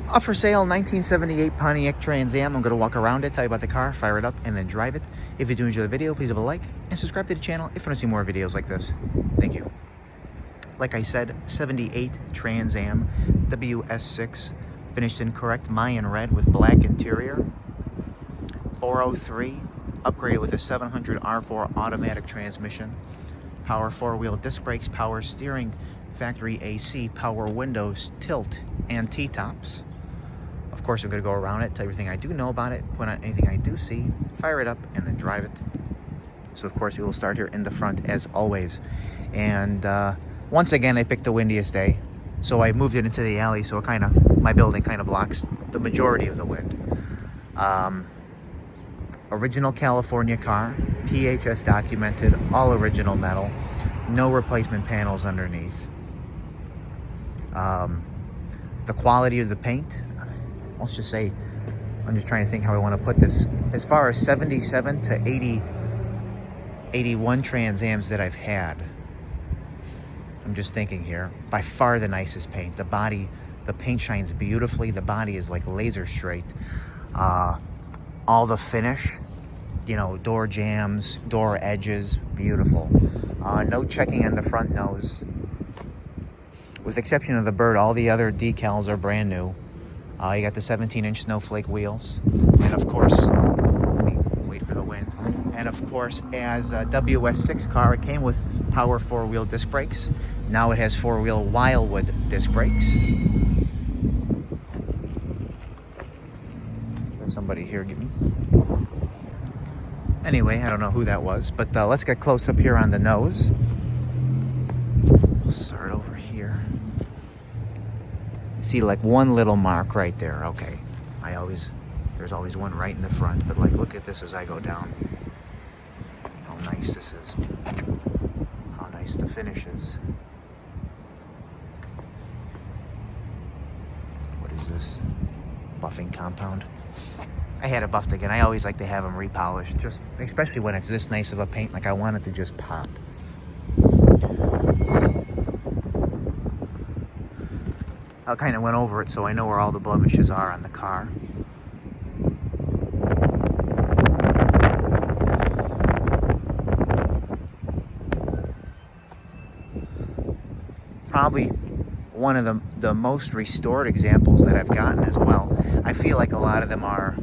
Up for sale, 1978 Pontiac Trans Am. I'm going to walk around it, tell you about the car, fire it up, and then drive it. If you do enjoy the video, please leave a like and subscribe to the channel if you want to see more videos like this. Thank you. Like I said, 78 Trans Am, WS6, finished in correct Mayan red with black interior. 403, upgraded with a 700 R4 automatic transmission. Power four-wheel disc brakes, power steering, factory AC, power windows, tilt, and T-tops. Of course, I'm going to go around it, tell you everything I do know about it, point out anything I do see, fire it up, and then drive it. So, of course, we will start here in the front, as always. And once again, I picked the windiest day. So I moved it into the alley, so it my building kind of blocks the majority of the wind. Original California car, PHS documented, all original metal, no replacement panels underneath. The quality of the paint, let's just say, I'm just trying to think how I want to put this. As far as 77 to 81 Trans Ams that I've had, I'm just thinking here, by far the nicest paint. The body, the paint shines beautifully. The body is like laser straight. All the finish, you know, door jambs, door edges, beautiful. No checking on the front nose. With the exception of the bird, all the other decals are brand new. You got the 17-inch Snowflake wheels. And of course, let me wait for the wind. And of course, as a WS6 car, it came with power four-wheel disc brakes. Now it has four-wheel Wilwood disc brakes. There's somebody here giving me something. Anyway, I don't know who that was, but let's get close up here on the nose. We'll start over here. See, like one little mark right there. Okay, there's always one right in the front, but like, look at this as I go down. How nice this is. How nice the finish is. What is this? Buffing compound. I had it buffed again. I always like to have them repolished, just especially when it's this nice of a paint. Like, I want it to just pop. I kind of went over it so I know where all the blemishes are on the car. Probably one of the most restored examples that I've gotten as well. I feel like a lot of them are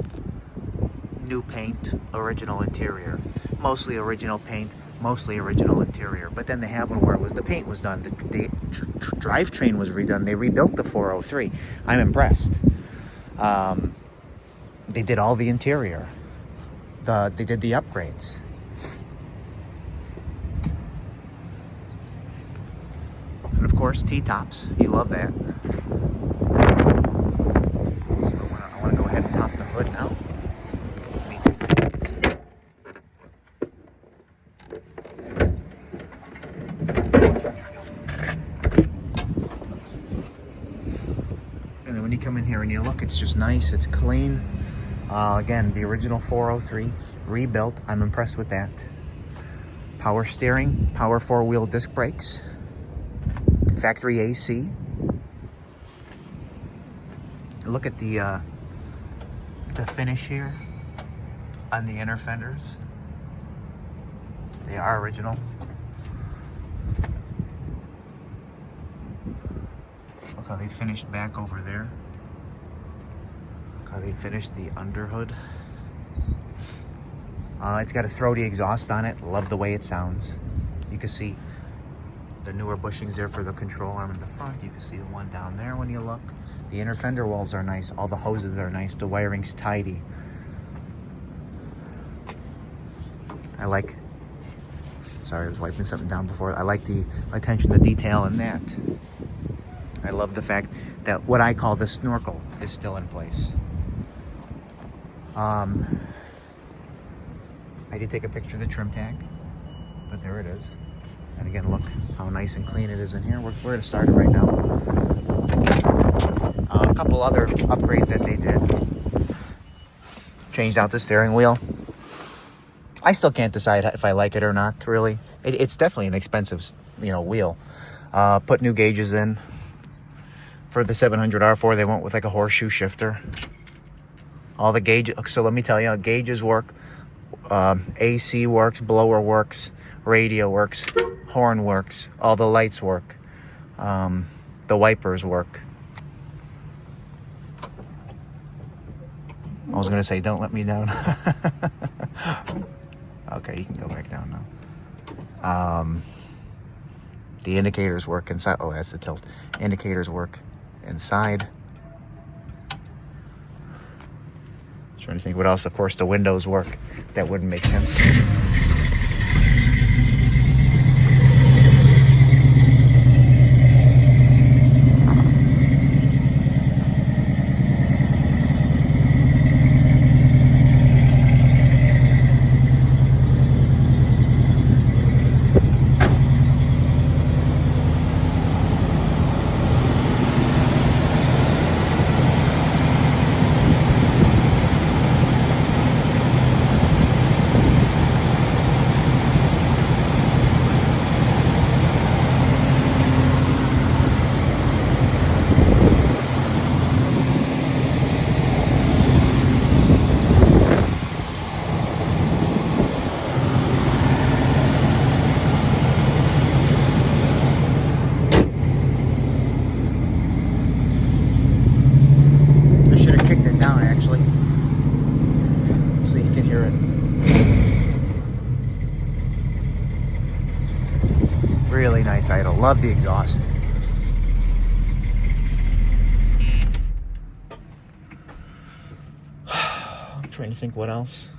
new paint, original interior. Mostly original paint, mostly original interior. But then they have one where the paint was done. The drivetrain was redone. They rebuilt the 403. I'm impressed. They did all the interior. They did the upgrades. And of course, T-tops. You love that. So I want to go ahead and pop the hood now. And then when you come in here and you look, it's just nice. It's clean. Again, the original 403 rebuilt. I'm impressed with that. Power steering, power four-wheel disc brakes. Factory AC. Look at the finish here on the inner fenders. They are original. Look how they finished back over there. Look how they finished the underhood. It's got a throaty exhaust on it. Love the way it sounds. You can see the newer bushings there for the control arm in the front. You can see the one down there when you look. The inner fender walls are nice. All the hoses are nice. The wiring's tidy. Sorry, I was wiping something down before. I like the attention to detail in that. I love the fact that what I call the snorkel is still in place. I did take a picture of the trim tag, but there it is. And again, look how nice and clean it is in here. We're going to start it right now. A couple other upgrades that they did. Changed out the steering wheel. I still can't decide if I like it or not, really. It's definitely an expensive, wheel. Put new gauges in. For the 700 R4, they went with like a horseshoe shifter. All the gauges, so let me tell you, gauges work, AC works, blower works, radio works, horn works, all the lights work, the wipers work. I was gonna say, don't let me down. Okay, you can go back down now. The indicators work inside. Oh, that's the tilt. Indicators work inside. Trying to think what else. Of course, the windows work. That wouldn't make sense. Really nice idle. Love the exhaust. I'm trying to think what else.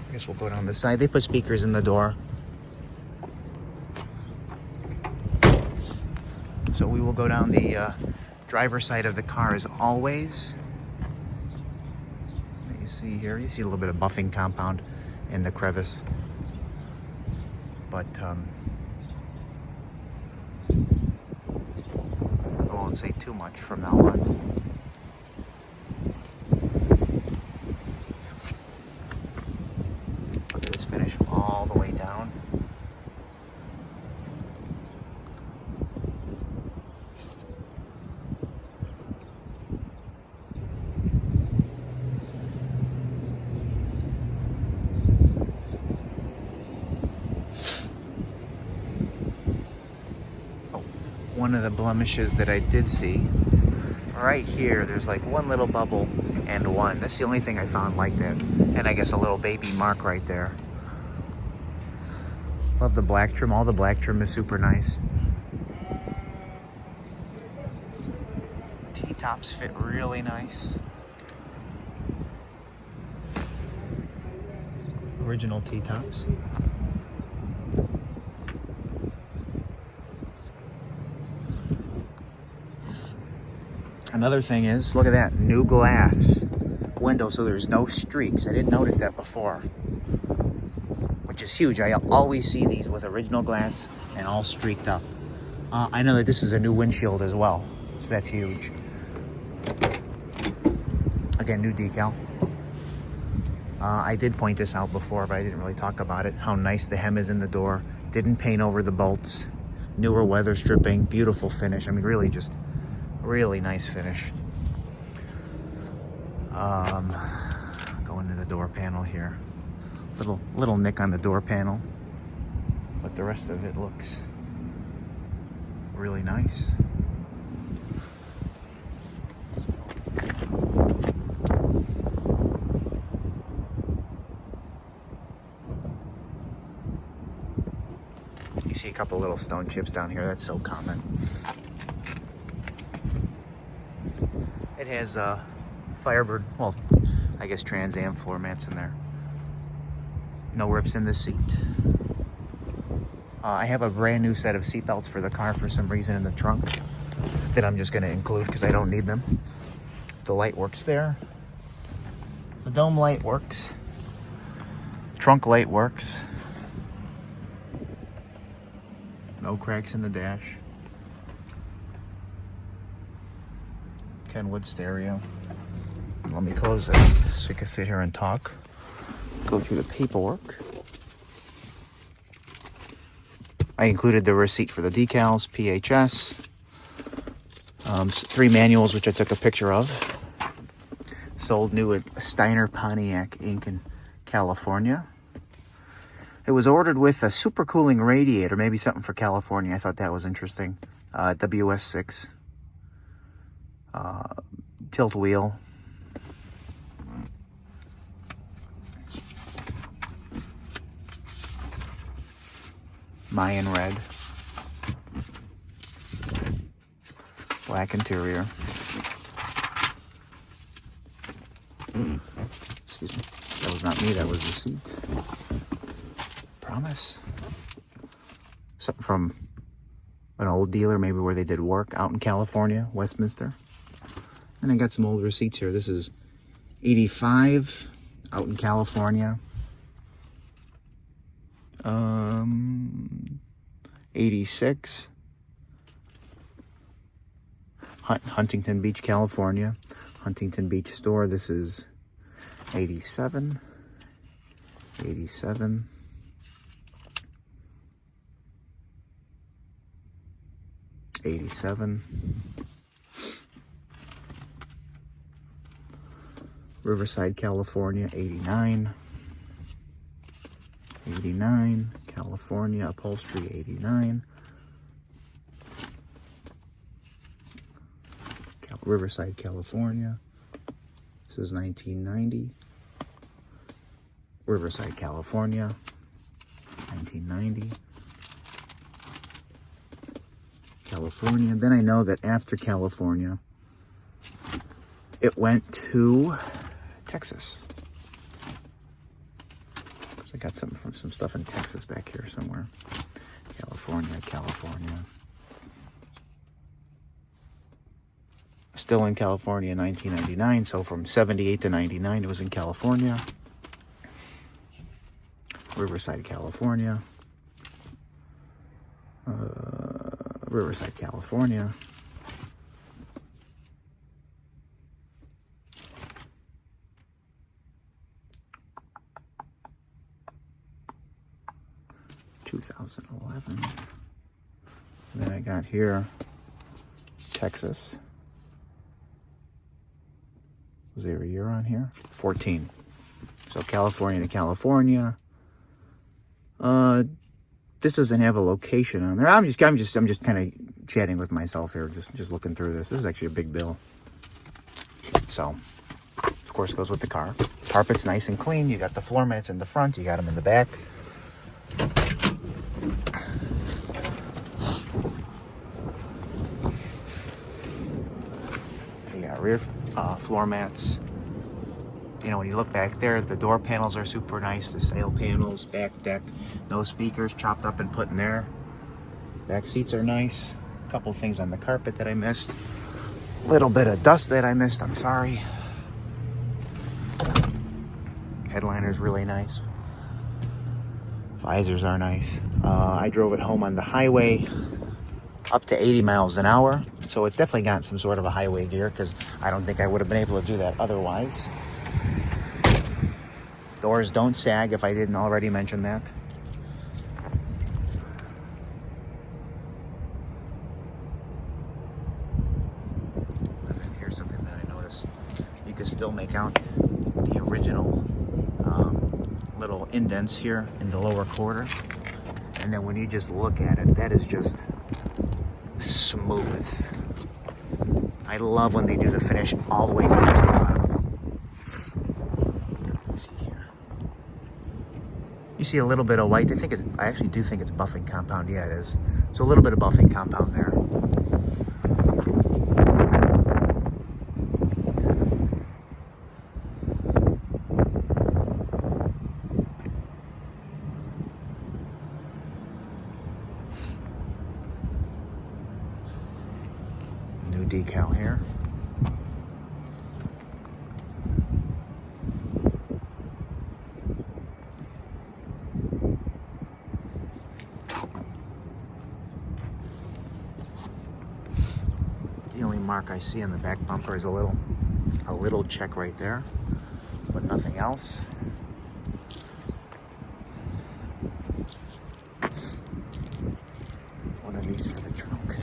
I guess we'll go down this side. They put speakers in the door. So we will go down the driver's side of the car as always. You see here, you see a little bit of buffing compound in the crevice. But I won't say too much from now on. Look at this finish all the way down. One of the blemishes that I did see right here, there's like one little bubble and one. That's the only thing I found like that. And I guess a little baby mark right there. Love the black trim. All the black trim is super nice. T-tops fit really nice. Original T-tops. Another thing is, look at that, new glass window, so there's no streaks. I didn't notice that before, which is huge. I always see these with original glass and all streaked up. I know that this is a new windshield as well, so that's huge. Again, new decal. I did point this out before, but I didn't really talk about it. How nice the hem is in the door. Didn't paint over the bolts. Newer weather stripping, beautiful finish. I mean, really just really nice finish. Go into the door panel here. Little nick on the door panel, but the rest of it looks really nice. You see a couple little stone chips down here. That's so common. It has Firebird, well, I guess Trans Am floor mats in there. No rips in the seat. I have a brand new set of seat belts for the car for some reason in the trunk that I'm just going to include because I don't need them. The light works there. The dome light works. Trunk light works. No cracks in the dash. Kenwood stereo. Let me close this so we can sit here and talk. Go through the paperwork. I included the receipt for the decals, PHS. 3 manuals, which I took a picture of. Sold new at Steiner Pontiac Inc. in California. It was ordered with a supercooling radiator, maybe something for California. I thought that was interesting. WS6. Tilt wheel. Mayan red. Black interior. Excuse me. That was not me, that was the seat. Promise. Something from an old dealer, maybe where they did work out in California, Westminster. And I got some old receipts here. This is 85 out in California. 86 Huntington Beach, California. Huntington Beach store. This is 87. 87. Riverside, California, 89. 89. California, upholstery, 89. Riverside, California. This is 1990. Riverside, California, 1990. California. Then I know that after California, it went to Texas. I got some stuff in Texas back here somewhere. California. Still in California in 1999. So from 78 to 99, it was in California. Riverside, California. Riverside, California. (2011). And then I got here, Texas. Was there a year on here? 14. So California to California. This doesn't have a location on there. I'm just kind of chatting with myself here, just looking through this. This is actually a big bill. So, of course, goes with the car. Carpet's nice and clean. You got the floor mats in the front. You got them in the back. You got rear floor mats. You know, when you look back there, the door panels are super nice. The sail panels, back deck, no speakers chopped up and put in there. Back seats are nice. A couple things on the carpet that I missed. A little bit of dust that I missed, I'm sorry. Headliner's really nice. Visors are nice. I drove it home on the highway up to 80 miles an hour. So it's definitely got some sort of a highway gear, because I don't think I would have been able to do that otherwise. Doors don't sag, if I didn't already mention that. And then here's something that I noticed. You can still make out the original little indents here in the lower quarter. And then when you just look at it, that is just smooth. I love when they do the finish all the way down to the bottom. Let's see here. You see a little bit of white. I actually do think it's buffing compound. Yeah, it is. So a little bit of buffing compound there. New decal here. The only mark I see on the back bumper is a little check right there, but nothing else. One of these for the trunk.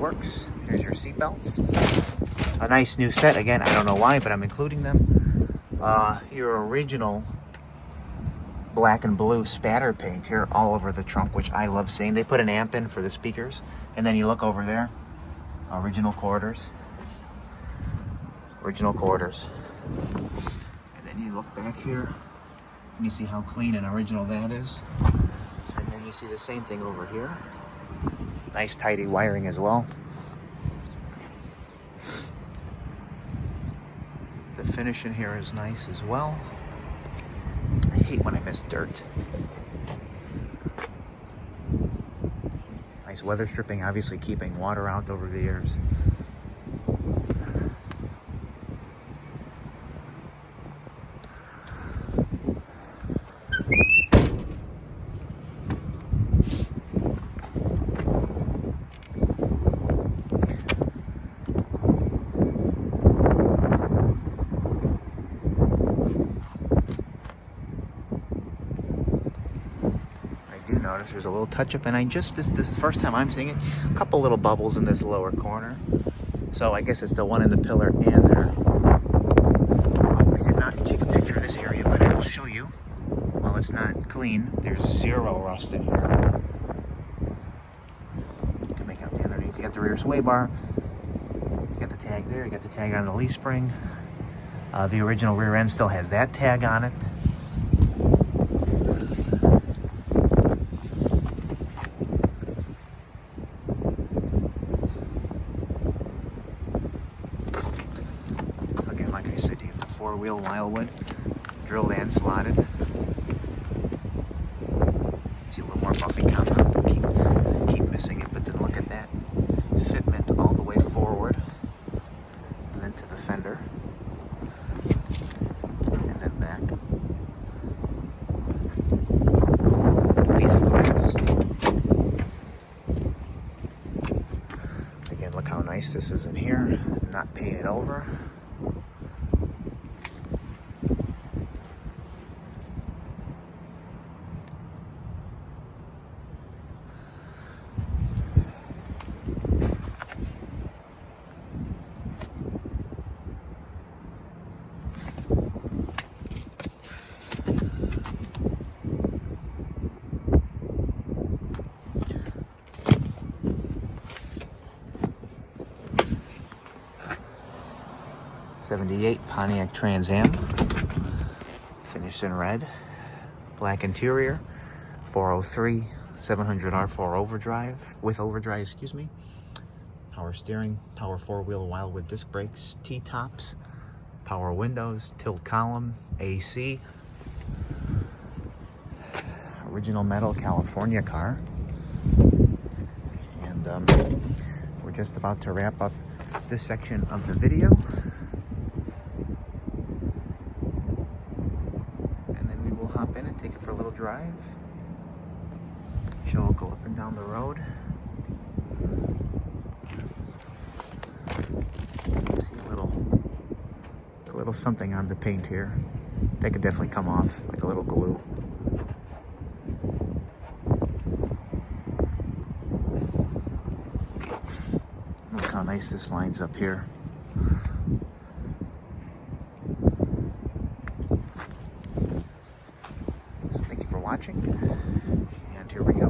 works. Here's your seat belts. A nice new set. Again, I don't know why, but I'm including them. Your original black and blue spatter paint here all over the trunk, which I love seeing. They put an amp in for the speakers, and then you look over there, original quarters. And then you look back here, and you see how clean and original that is. And then you see the same thing over here. Nice tidy wiring as well. The finish in here is nice as well. I hate when I miss dirt. Nice weather stripping, obviously keeping water out over the years. Notice there's a little touch up, and this is the first time I'm seeing it. A couple little bubbles in this lower corner. So I guess it's the one in the pillar and there. Oh, I did not take a picture of this area, but I will show you. While it's not clean, there's zero rust in here. You can make out the underneath. You got the rear sway bar. You got the tag there. You got the tag on the leaf spring. The original rear end still has that tag on it. Four-wheel Wilwood, drilled and slotted. See a little more buffing on. Keep missing it, but then look at that fitment all the way forward, and then to the fender, and then back. A piece of glass. Again, look how nice this is in here. Not painted over. '78 Pontiac Trans Am, finished in red, black interior, 403 700R4 Overdrive, with Overdrive, excuse me. Power steering, power four-wheel Wilwood disc brakes, T-tops, power windows, tilt column, AC. Original metal California car. And we're just about to wrap up this section of the video. Hop in and take it for a little drive. She'll go up and down the road. See a little something on the paint here. That could definitely come off, like a little glue. Look how nice this lines up here. So thank you for watching, and here we go.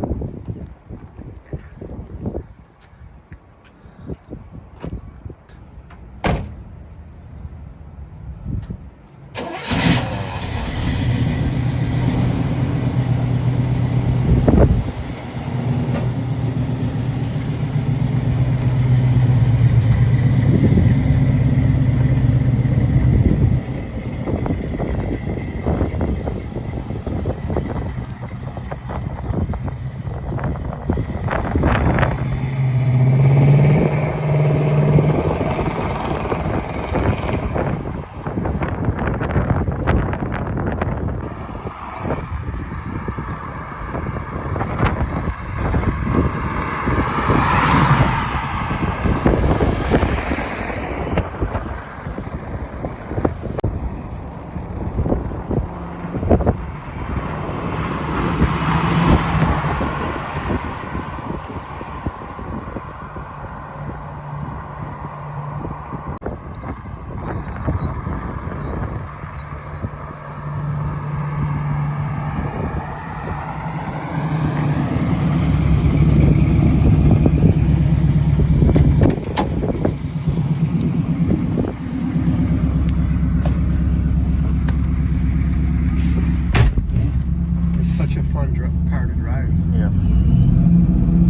such a fun car to drive. Yeah.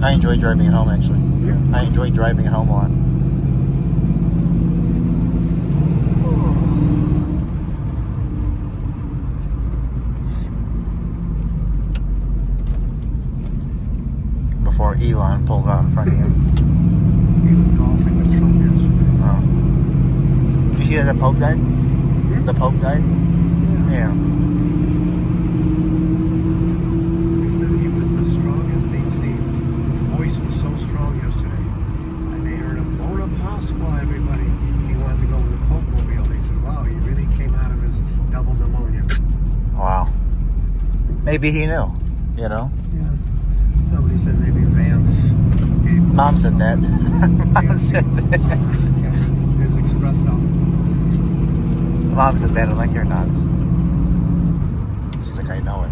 I enjoy driving at home, actually. Yeah. I enjoy driving at home a lot. Before Elon pulls out in front of you. He was golfing with Trump yesterday. Oh. You see that the Pope died? Hmm? The Pope died? Yeah. They said he was the strongest they've seen. His voice was so strong yesterday. And they heard him, Bona Pasqua, everybody. He wanted to go in the Pope mobile. They said, wow, he really came out of his double pneumonia. Wow. Maybe he knew, you know? Yeah. Somebody said maybe Vance gave him Mom said that. something. Mom said that. His espresso. Mom said that. I'm like, you're nuts. She's like, I know it.